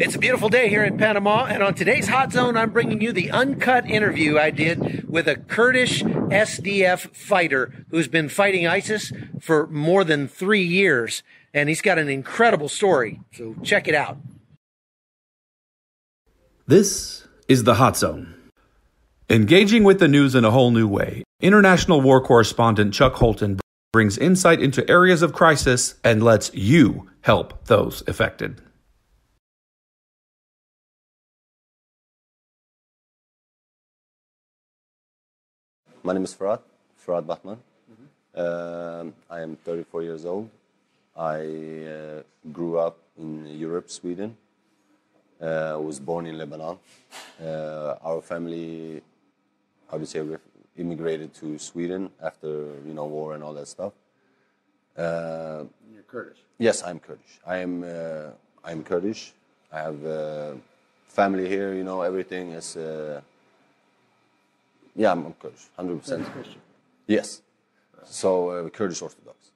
It's a beautiful day here in Panama, and on today's Hot Zone, I'm bringing you the uncut interview I did with a Kurdish SDF fighter who's been fighting ISIS for more than 3 years, and he's got an incredible story, so check it out. This is the Hot Zone. Engaging with the news in a whole new way, international war correspondent Chuck Holton brings insight into areas of crisis and lets you help those affected. My name is Farat Batman. I am 34 years old. I grew up in Europe, Sweden. Was born in Lebanon. Our family, immigrated to Sweden after war and all that stuff. You're Kurdish? Yes, I'm Kurdish. I'm Kurdish. I have family here. Everything is. Yeah, I'm Kurdish, 100%. Christian? Yes. So Kurdish Orthodox.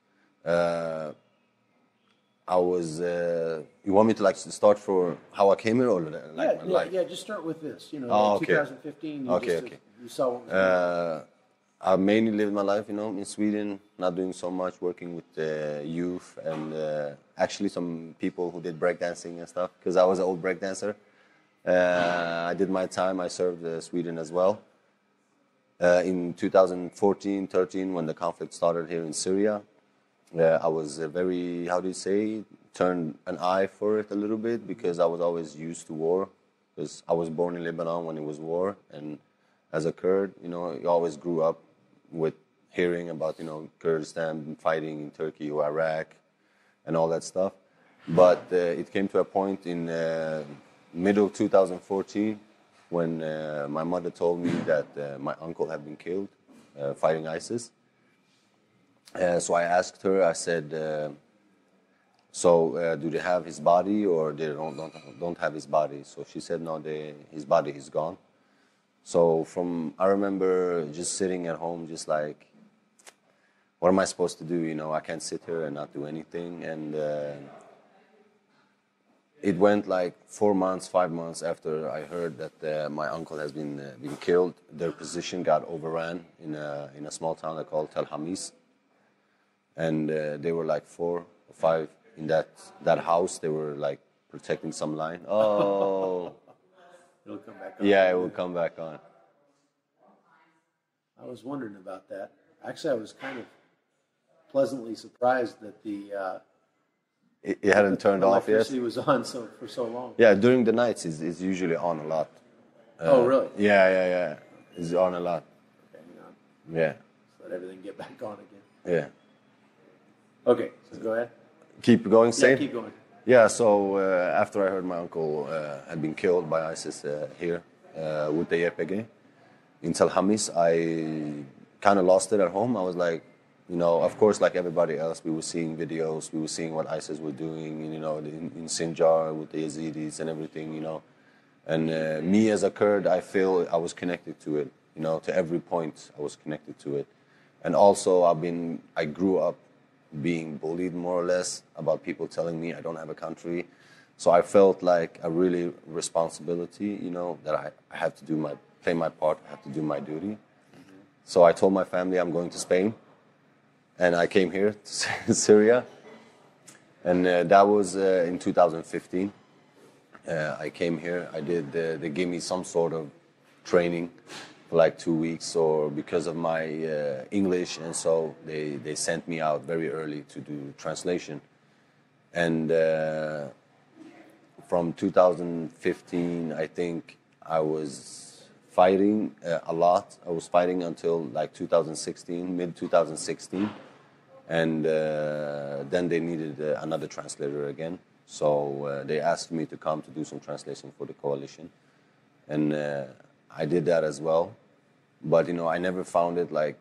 I was. You want me to start for how I came here, or my life? Yeah. Just start with this. Okay. 2015. You saw what was I mainly lived my life, in Sweden, not doing so much, working with the youth and actually some people who did breakdancing and stuff, because I was an old breakdancer. I did my time. I served Sweden as well. In 2014-13, when the conflict started here in Syria, I was very, turned an eye for it a little bit, because I was always used to war, because I was born in Lebanon when it was war, and as a Kurd, you always grew up with hearing about, Kurdistan fighting in Turkey or Iraq and all that stuff. But it came to a point in middle 2014 when my mother told me that my uncle had been killed fighting ISIS. So I asked her, I said, do they have his body, or they don't have his body? So she said, no, his body is gone. So I remember just sitting at home, just like, what am I supposed to do? I can't sit here and not do anything. And it went like 4 months, 5 months after I heard that my uncle has been killed. Their position got overrun in a small town called Tel Hamis. And they were like 4 or 5 in that house. They were like protecting some line. Oh. It'll come back on. Yeah, it will come back on. I was wondering about that. Actually, I was kind of pleasantly surprised that it hadn't turned off yet. Electricity was on for so long. Yeah, during the nights it's usually on a lot. Oh, really? Yeah. It's on a lot. Okay, Yeah. Let everything get back on again. Yeah. Okay, so go ahead. Keep going, Yeah, keep going. Yeah, so after I heard my uncle had been killed by ISIS here with the YPG in Tel Hamis, I kind of lost it at home. I was like, of course, like everybody else, we were seeing videos, we were seeing what ISIS were doing, in Sinjar with the Yazidis and everything, And me as a Kurd, I feel I was connected to it, to every point I was connected to it. And also I grew up being bullied more or less about people telling me I don't have a country. So I felt like a really responsibility, that I have to play my part, I have to do my duty. Mm-hmm. So I told my family I'm going to Spain, and I came here to Syria. And that was in 2015. I came here, they gave me some sort of training for like 2 weeks, or because of my English, and so they sent me out very early to do translation. And from 2015, I think I was fighting a lot. I was fighting until like 2016, mid-2016. And then they needed another translator again. So they asked me to come to do some translation for the coalition. And I did that as well, but I never found it like,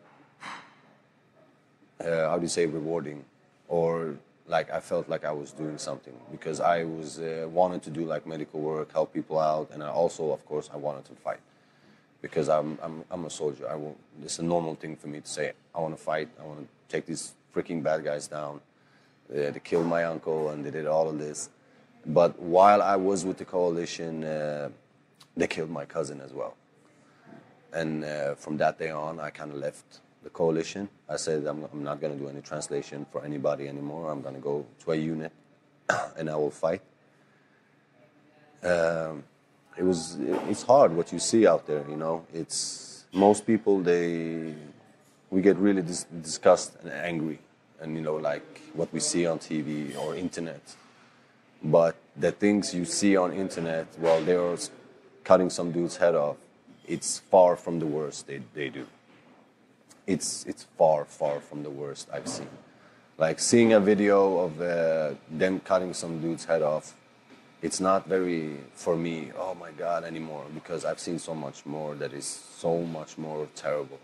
rewarding, or like I felt like I was doing something, because I was wanted to do like medical work, help people out, and I also, of course, I wanted to fight, because I'm a soldier. It's a normal thing for me to say, I want to fight, I want to take these freaking bad guys down. They killed my uncle and they did all of this. But while I was with the coalition, they killed my cousin as well. And from that day on, I kind of left the coalition. I said, I'm not going to do any translation for anybody anymore. I'm going to go to a unit and I will fight. It's hard what you see out there, you know. It's most people, we get really disgusted and angry, and you know, like what we see on TV or internet. But the things you see on internet while they're cutting some dude's head off, it's far from the worst they do. It's far from the worst I've seen. Like seeing a video of them cutting some dude's head off, it's not very, for me, oh my God, anymore, because I've seen so much more that is so much more terrible.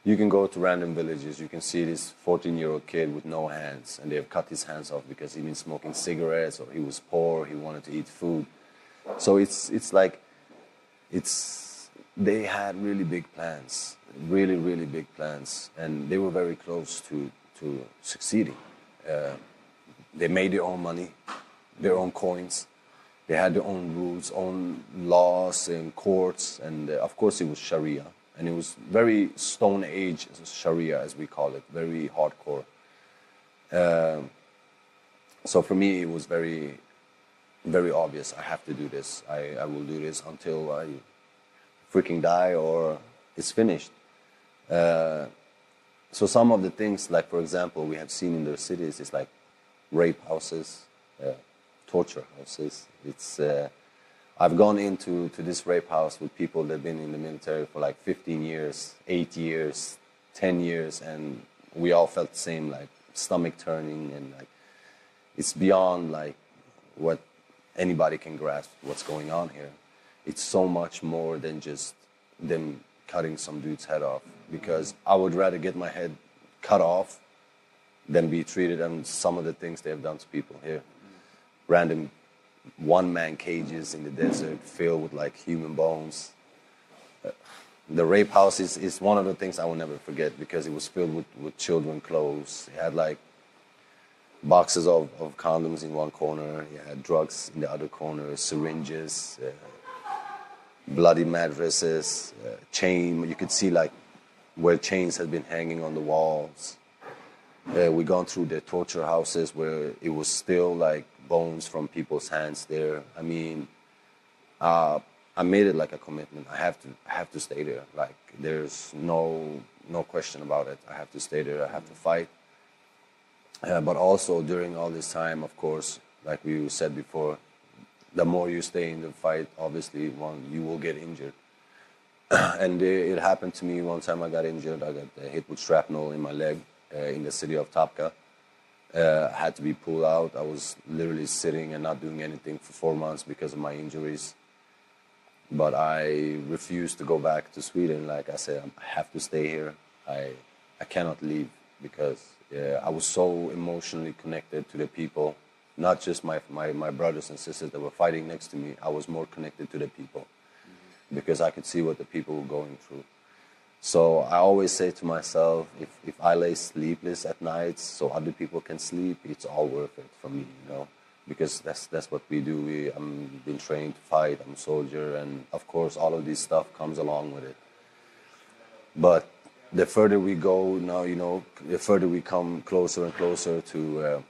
You can go to random villages, you can see this 14-year-old kid with no hands, and they've cut his hands off because he'd been smoking cigarettes, or he was poor, he wanted to eat food. So they had really big plans, really big plans, and they were very close to succeeding. They made their own money, their own coins. They had their own rules, own laws and courts, and of course it was Sharia. And it was very Stone Age Sharia, as we call it, very hardcore. So for me, it was very, very obvious. I have to do this. I will do this until I freaking die or it's finished. So some of the things, like for example, we have seen in their cities, is like rape houses, torture houses. It's I've gone into this rape house with people that have been in the military for like 15 years, 8 years, 10 years, and we all felt the same, like stomach turning, and like it's beyond like what anybody can grasp what's going on here. It's so much more than just them cutting some dude's head off, because I would rather get my head cut off than be treated on some of the things they have done to people here. Random one-man cages in the desert filled with like human bones. The rape house is one of the things I will never forget, because it was filled with children clothes. It had like boxes of condoms in one corner. You had drugs in the other corner, syringes, bloody mattresses, chain. You could see like where chains had been hanging on the walls. We gone through the torture houses where it was still like bones from people's hands there. I mean, I made it like a commitment. I have to stay there. Like there's no question about it. I have to stay there. I have to fight. But also during all this time, of course, like we said before, the more you stay in the fight, obviously, you will get injured. And it happened to me one time. I got injured. I got hit with shrapnel in my leg in the city of Tapka. I had to be pulled out. I was literally sitting and not doing anything for 4 months because of my injuries. But I refused to go back to Sweden. Like I said, I have to stay here. I cannot leave, because I was so emotionally connected to the people. Not just my brothers and sisters that were fighting next to me. I was more connected to the people, because I could see what the people were going through. So I always say to myself, if I lay sleepless at nights so other people can sleep, it's all worth it for me, you know, because that's what we do. I'm been trained to fight. I'm a soldier, and of course all of this stuff comes along with it. But the further we go now, you know, the further we come closer and closer to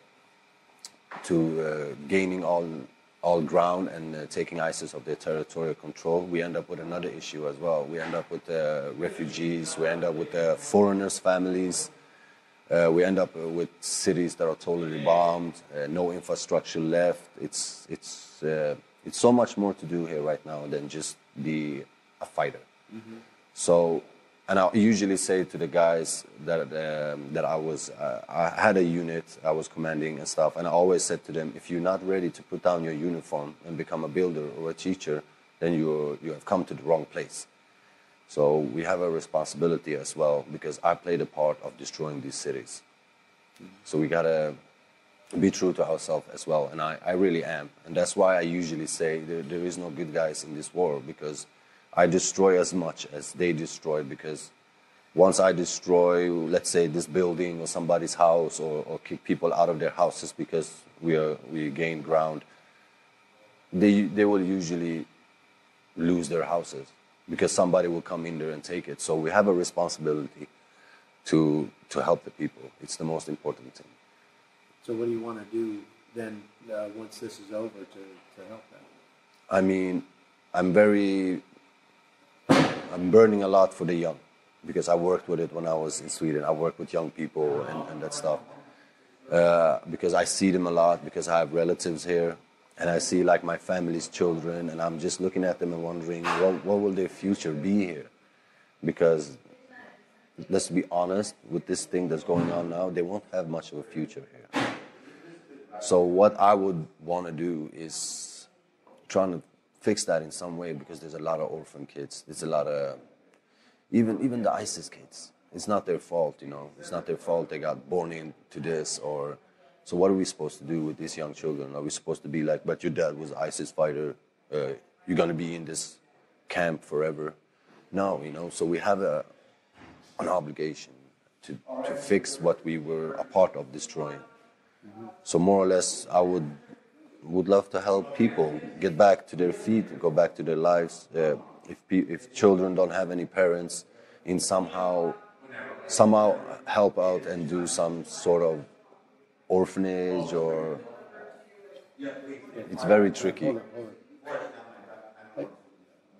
gaining all ground and taking ISIS of their territorial control, we end up with another issue as well. We end up with refugees, we end up with foreigners' families, we end up with cities that are totally bombed, no infrastructure left. It's so much more to do here right now than just be a fighter. Mm-hmm. So, and I usually say to the guys that I had a unit I was commanding and stuff, and I always said to them, if you're not ready to put down your uniform and become a builder or a teacher, then you have come to the wrong place. So we have a responsibility as well, because I played a part of destroying these cities. So we gotta be true to ourselves as well, and I really am. And that's why I usually say there is no good guys in this war, because I destroy as much as they destroy, because once I destroy, let's say, this building or somebody's house, or kick people out of their houses because we gain ground, they will usually lose their houses because somebody will come in there and take it. So we have a responsibility to help the people. It's the most important thing. So what do you want to do then once this is over to help them? I mean, I'm burning a lot for the young because I worked with it when I was in Sweden. I worked with young people and that stuff because I see them a lot, because I have relatives here and I see like my family's children, and I'm just looking at them and wondering what will their future be here, because let's be honest, with this thing that's going on now, they won't have much of a future here. So what I would want to do is trying to fix that in some way, because there's a lot of orphan kids. There's a lot of, even the ISIS kids. It's not their fault, you know. It's not their fault they got born into this. Or so what are we supposed to do with these young children? Are we supposed to be like, but your dad was an ISIS fighter, you're going to be in this camp forever? No, you know. So we have an obligation to fix what we were a part of destroying. So more or less, I would love to help people get back to their feet, go back to their lives. If children don't have any parents, in somehow help out and do some sort of orphanage, or it's very tricky. Hold on.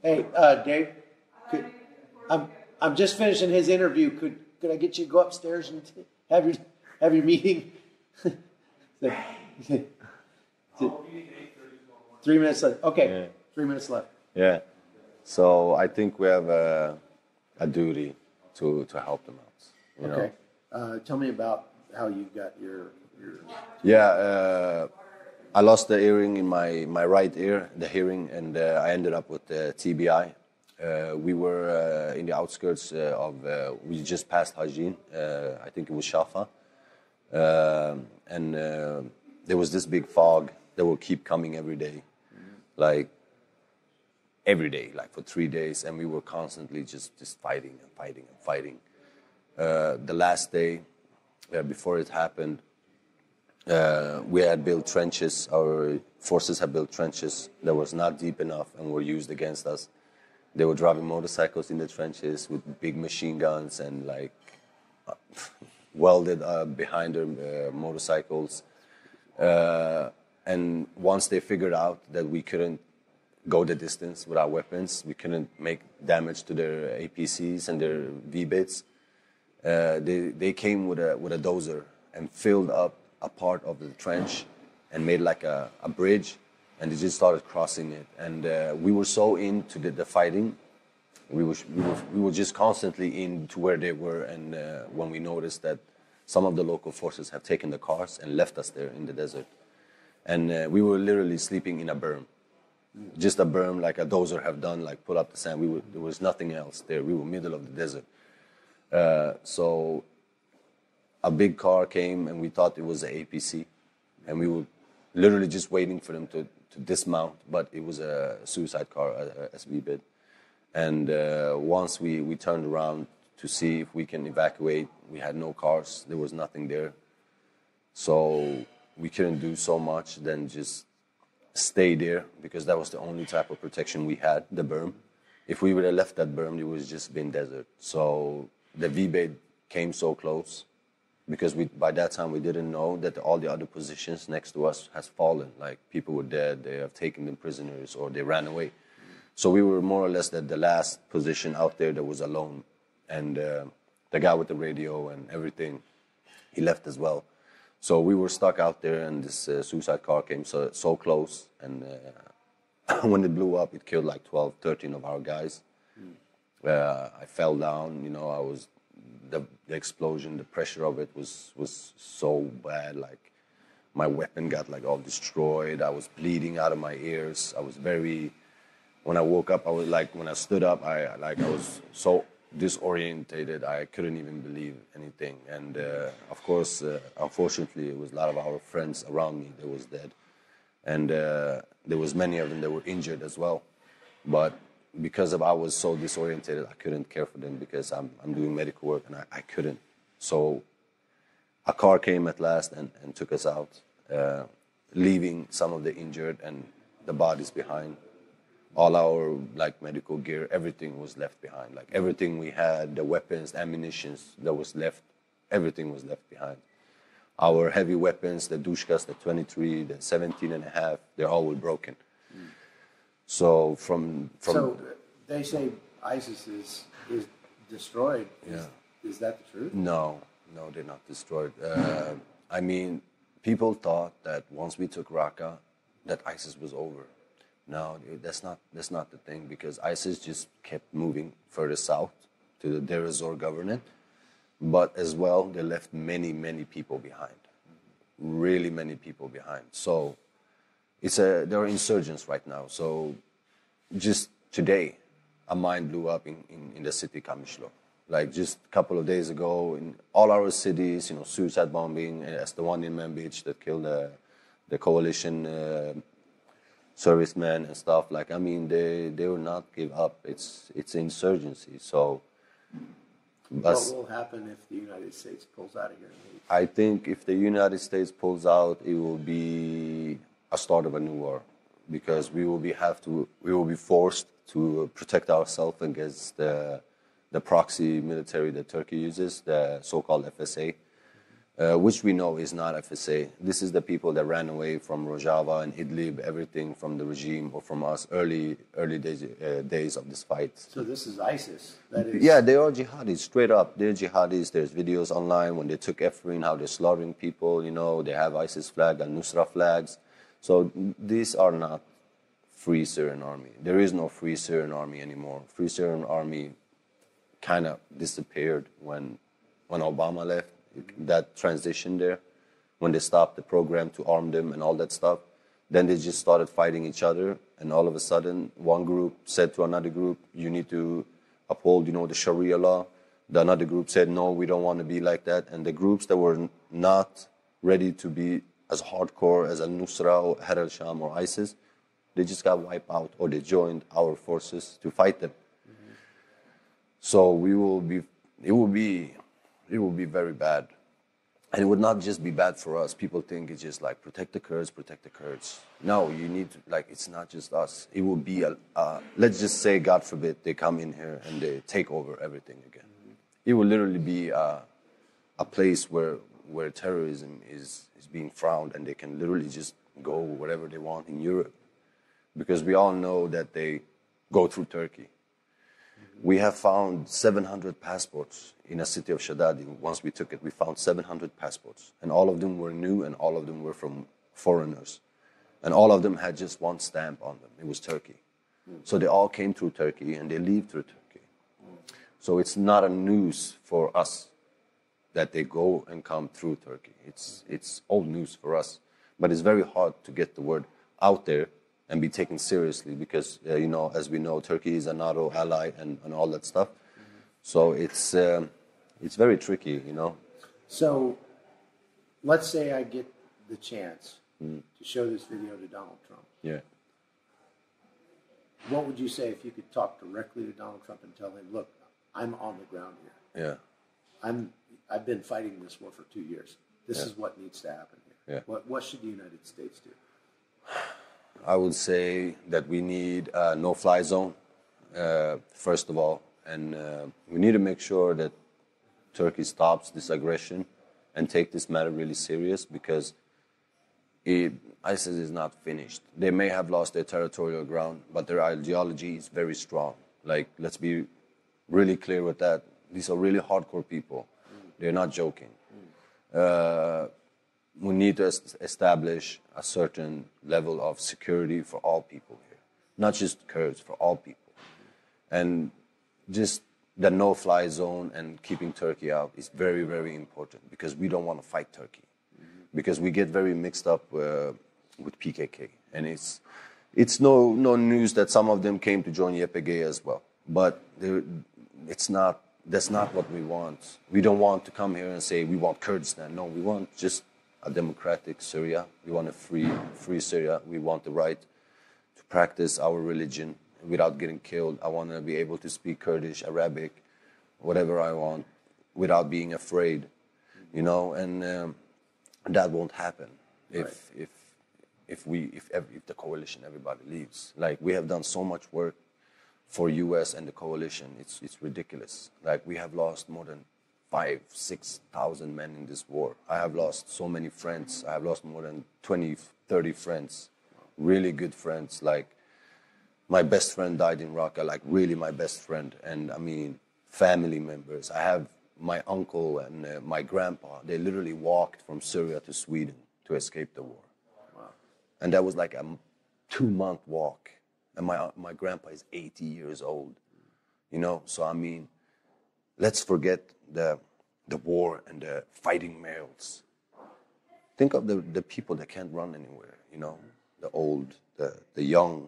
Hey, Dave, I'm just finishing his interview. Could I get you to go upstairs and have your meeting? 3 minutes left. Okay, yeah. 3 minutes left. Yeah. So I think we have a duty to help them out. You know? Tell me about how you got your... Yeah, I lost the earring in my right ear, the hearing, and I ended up with TBI. We were in the outskirts we just passed Hajin. I think it was Shafa. And there was this big fog that will keep coming every day. Like every day, like for 3 days, and we were constantly just fighting and fighting and fighting. The last day, before it happened, we had built trenches. Our forces had built trenches that was not deep enough and were used against us. They were driving motorcycles in the trenches with big machine guns and like welded behind their motorcycles. And once they figured out that we couldn't go the distance with our weapons, we couldn't make damage to their APCs and their V-bits, they came with a dozer and filled up a part of the trench and made like a bridge, and they just started crossing it. And we were so into the fighting, we were just constantly into where they were. And when we noticed that some of the local forces have taken the cars and left us there in the desert, and we were literally sleeping in a berm, just a berm like a dozer have done, like pull up the sand. There was nothing else there. We were middle of the desert. So a big car came, and we thought it was an APC, and we were literally just waiting for them to dismount, but it was a suicide car, a SV bid. And once we turned around to see if we can evacuate, we had no cars. There was nothing there. So we couldn't do so much than just stay there, because that was the only type of protection we had, the berm. If we would have left that berm, it would just been desert. So the V-Bait came so close, because by that time we didn't know that all the other positions next to us has fallen. Like people were dead, they have taken them prisoners, or they ran away. So we were more or less the last position out there that was alone. And the guy with the radio and everything, he left as well. So we were stuck out there, and this suicide car came so close. And when it blew up, it killed like 12, 13 of our guys. I fell down, you know, the explosion, the pressure of it was so bad. Like my weapon got like all destroyed. I was bleeding out of my ears. I was when I woke up, I was like, when I stood up, I was so disorientated. I couldn't even believe anything. And of course, unfortunately, it was a lot of our friends around me that was dead. And there was many of them that were injured as well. But because I was so disorientated, I couldn't care for them, because I'm doing medical work, and I couldn't. So a car came at last and took us out, leaving some of the injured, and the bodies behind. All our like medical gear, everything was left behind. Like everything we had, the weapons, ammunitions that was left, everything was left behind. Our heavy weapons, the dushkas, the 23, the 17 and a half, they all were broken. So So they say ISIS is destroyed. Yeah. Is that the truth? No, they're not destroyed. I mean, people thought that once we took Raqqa, that ISIS was over. No, that's not the thing, because ISIS just kept moving further south to the Deir ez-Zor governorate, but as well they left many people behind, really many people behind. So there are insurgents right now. So just today, a mine blew up in the city Kamishlo. Like just a couple of days ago, in all our cities, suicide bombing, as the one in Manbij that killed the coalition servicemen and stuff. Like, I mean, they will not give up. It's insurgency. So, what will happen if the United States pulls out of here? I think if the United States pulls out, it will be a start of a new war, because we will be forced to protect ourselves against the proxy military that Turkey uses, the so-called FSA, which we know is not FSA. This is the people that ran away from Rojava and Idlib, everything from the regime or from us early days of this fight. So this is ISIS. That is. Yeah, they are jihadis, straight up. They're jihadis. There's videos online when they took Afrin, how they're slaughtering people. They have ISIS flag and Nusra flags. So these are not Free Syrian Army. There is no Free Syrian Army anymore. Free Syrian Army kind of disappeared when Obama left. That transition there, when they stopped the program to arm them and all that stuff, then they just started fighting each other, and all of a sudden one group said to another group, you need to uphold the Sharia law. The another group said, no, we don't want to be like that. And the groups that were not ready to be as hardcore as al-Nusra or Har al-Sham or ISIS, they just got wiped out, or they joined our forces to fight them. So it will be very bad. And it would not just be bad for us. People think it's just like, protect the Kurds, protect the Kurds. No, you need to, it's not just us. It will be, let's just say, God forbid, they come in here and they take over everything again. It will literally be a place where terrorism is being frowned, and they can literally just go wherever they want in Europe. Because we all know that they go through Turkey. We have found 700 passports in a city of Shadadi. Once we took it, we found 700 passports. And all of them were new, and all of them were from foreigners. And all of them had just one stamp on them. It was Turkey. So they all came through Turkey, and they leave through Turkey. So it's not a news for us that they go and come through Turkey. It's old news for us. But it's very hard to get the word out there and be taken seriously, because, as we know, Turkey is a NATO ally and all that stuff. So it's very tricky, So let's say I get the chance to show this video to Donald Trump. Yeah. What would you say if you could talk directly to Donald Trump and tell him, look, I'm on the ground here. Yeah. I've been fighting this war for 2 years. This is what needs to happen here. Yeah. What should the United States do? I would say that we need a no-fly zone, first of all. And we need to make sure that Turkey stops this aggression and take this matter really serious, because ISIS is not finished. They may have lost their territorial ground, but their ideology is very strong. Let's be really clear with that. These are really hardcore people. They're not joking. We need to establish a certain level of security for all people here, not just Kurds, for all people. And just the no-fly zone and keeping Turkey out is very, very important, because we don't want to fight Turkey, because we get very mixed up with PKK. And it's no news that some of them came to join YPG as well. But that's not what we want. We don't want to come here and say we want Kurdistan. No, we want just a democratic Syria. We want a free Syria. We want the right to practice our religion without getting killed. I want to be able to speak Kurdish, Arabic, whatever I want, without being afraid, and that won't happen if if the coalition, everybody leaves. Like, we have done so much work for U.S. and the coalition. It's ridiculous. Like, we have lost more than 5,000-6,000 men in this war. I have lost so many friends. I have lost more than 20-30 friends, really good friends. Like, my best friend died in Raqqa, like really my best friend. And I mean, family members. I have my uncle and my grandpa. They literally walked from Syria to Sweden to escape the war. Wow. And that was like a 2-month walk. And my grandpa is 80 years old, you know? So, I mean, let's forget the war and the fighting males. Think of the people that can't run anywhere, you know? The old, the young.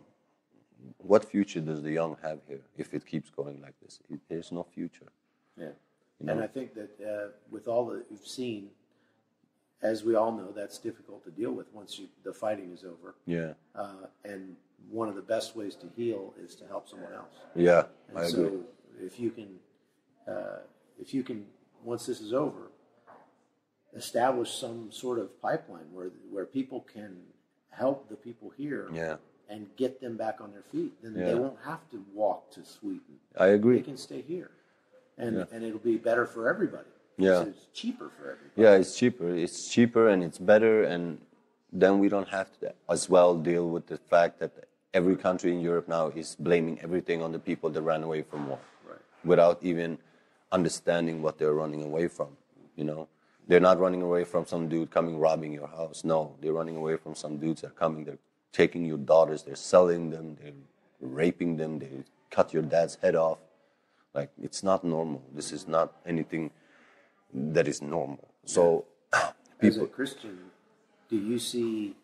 What future does the young have here if it keeps going like this? There's no future. Yeah. You know? And I think that with all that you've seen, as we all know, that's difficult to deal with once the fighting is over. Yeah. And one of the best ways to heal is to help someone else. Yeah, and I agree. So if you can, once this is over, establish some sort of pipeline where people can help the people here. Yeah. And get them back on their feet, then they won't have to walk to Sweden. I agree. They can stay here, and it'll be better for everybody. Yeah, it's cheaper for everybody. Yeah, it's cheaper. It's cheaper and it's better, and then we don't have to as well deal with the fact that every country in Europe now is blaming everything on the people that ran away from war, right, without even understanding what they're running away from. You know, they're not running away from some dude coming robbing your house. No, they're running away from some dudes that are coming. They're taking your daughters, they're selling them, they're raping them, they cut your dad's head off. Like, it's not normal. This is not anything that is normal. So, as a Christian, do you see?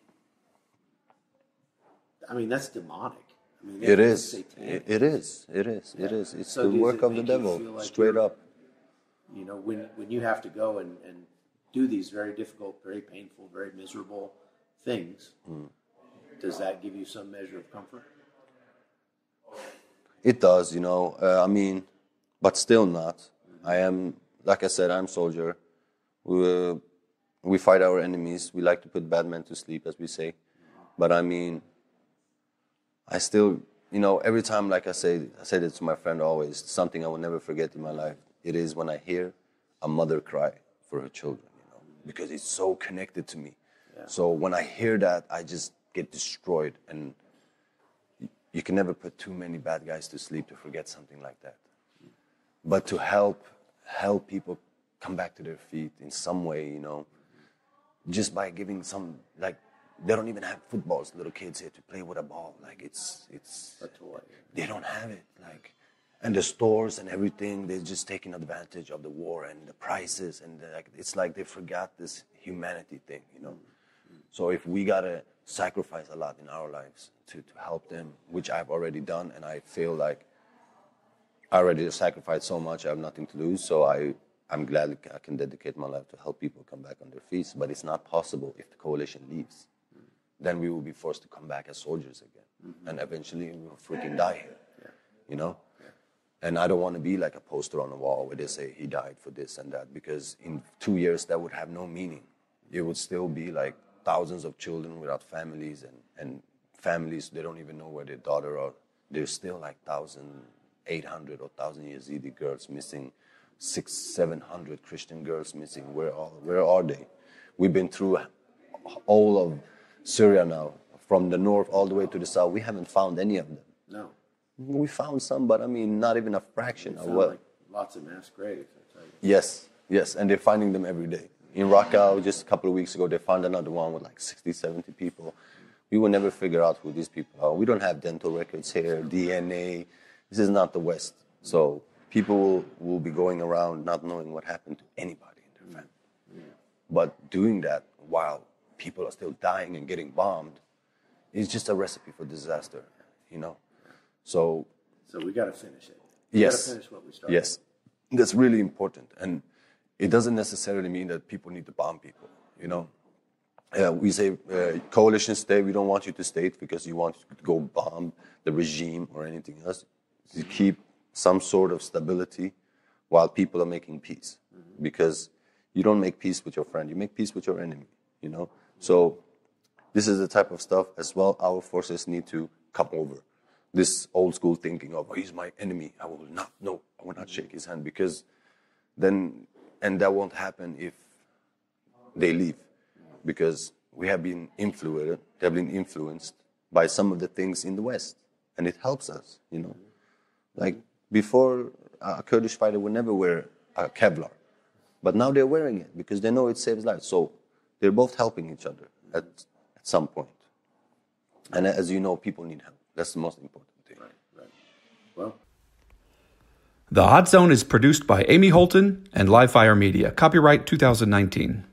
I mean, that's demonic. I mean, it is. It is. It's so the work of the devil, like straight up. You know, when you have to go and do these very difficult, very painful, very miserable things. Does that give you some measure of comfort? It does, you know. I mean, but still not. I am, like I said, I'm soldier. We fight our enemies. We like to put bad men to sleep, as we say. But I mean, I still, you know, every time, like I say this to my friend always, something I will never forget in my life. It is when I hear a mother cry for her children, you know, because it's so connected to me. Yeah. So when I hear that, I just get destroyed, and you can never put too many bad guys to sleep to forget something like that. But to help people come back to their feet in some way, you know, just by giving some, like, they don't even have footballs, little kids here, to play with a ball. Like, it's a toy. They don't have it, like, and the stores and everything, they're just taking advantage of the war and the prices, and it's like they forgot this humanity thing, you know. So if we gotta sacrifice a lot in our lives to help them, which I've already done, and I feel like I already sacrificed so much, I have nothing to lose, so I'm glad I can dedicate my life to help people come back on their feet. But it's not possible if the coalition leaves. Then we will be forced to come back as soldiers again, and eventually we will freaking die here, you know? And I don't want to be like a poster on the wall where they say he died for this and that, because in 2 years that would have no meaning. It would still be like thousands of children without families, and families, they don't even know where their daughter are. There's still like 1,800 or 1,000 Yazidi girls missing, 600-700 Christian girls missing. Where are they? We've been through all of Syria now, from the north all the way to the south. We haven't found any of them. No. We found some, but I mean, not even a fraction of what. Like lots of mass graves, I tell you. Yes, and they're finding them every day. In Raqqa, just a couple of weeks ago, they found another one with like 60, 70 people. We will never figure out who these people are. We don't have dental records here, DNA. This is not the West. So people will be going around not knowing what happened to anybody in their family. Yeah. But doing that while people are still dying and getting bombed is just a recipe for disaster, you know? So we got to finish it. Yes. We got to finish what we started. Yes. That's really important. And it doesn't necessarily mean that people need to bomb people, you know? We say, coalition stay, we don't want you to stay because you want to go bomb the regime or anything else. To keep some sort of stability while people are making peace. Because you don't make peace with your friend, you make peace with your enemy, you know? So This is the type of stuff as well our forces need to come over. This old school thinking of, oh, he's my enemy, I will not shake his hand, because then, and that won't happen if they leave, because we have been influenced by some of the things in the West, and it helps us, you know. Like before, a Kurdish fighter would never wear a Kevlar, but now they're wearing it because they know it saves lives. So they're both helping each other at some point. And as you know, people need help. That's the most important thing. Right. Well, The Hot Zone is produced by Amy Holton and Livefire Media. Copyright 2019.